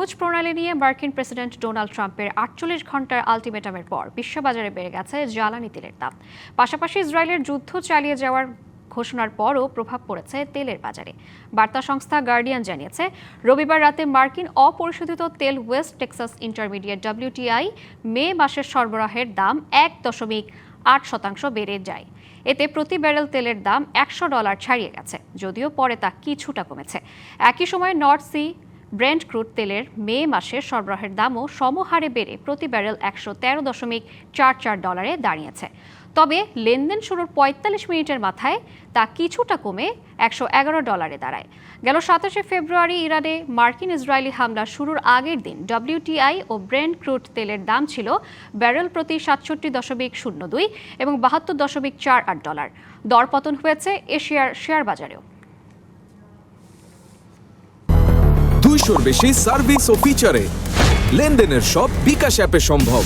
Hormuz প্রণালী নিয়ে মার্কিন প্রেসিডেন্ট ডোনাল্ড ট্রাম্পের 48 ঘন্টার আলটিমেটামের পর বিশ্ববাজারে বেড়ে গেছে জ্বালানি তেলের দাম। পাশাপাশি ইসরায়েলের যুদ্ধ চালিয়ে যাওয়ার ঘোষণার পরও প্রভাব পড়েছে তেলের বাজারে। বার্তা সংস্থা গার্ডিয়ান জানিয়েছে, রবিবার রাতে মার্কিন অপরিশোধিত তেল ওয়েস্ট টেক্সাস ইন্টারমিডিয়েট WTI মে মাসের সরবরাহের দাম 1.8% বেড়ে যায়। এতে প্রতি ব্যারেল তেলের দাম $100 ছাড়িয়ে গেছে, যদিও পরে তা কিছুটা কমেছে। একই সময়ে নর্থ সি ব্রেন্ট ক্রুড তেলের মে মাসের সরবরাহের দামও সমহারে বেড়ে প্রতি ব্যারেল $113.44 দাঁড়িয়েছে। তবে লেনদেন শুরুর 45 মিনিটের মাথায় তা কিছুটা কমে $111 দাঁড়ায়। গেল 27 ফেব্রুয়ারি ইরানে মার্কিন ইসরায়েলি হামলা শুরুর আগের দিন WTI ও ব্রেন্ট ক্রুড তেলের দাম ছিল ব্যারেল প্রতি 67.02 এবং $72.48। দরপতন হয়েছে এশিয়ার শেয়ার বাজারেও। 200-র বেশি সার্ভিস ও ফিচারে লেনদেনের সব বিকাশ অ্যাপে সম্ভব।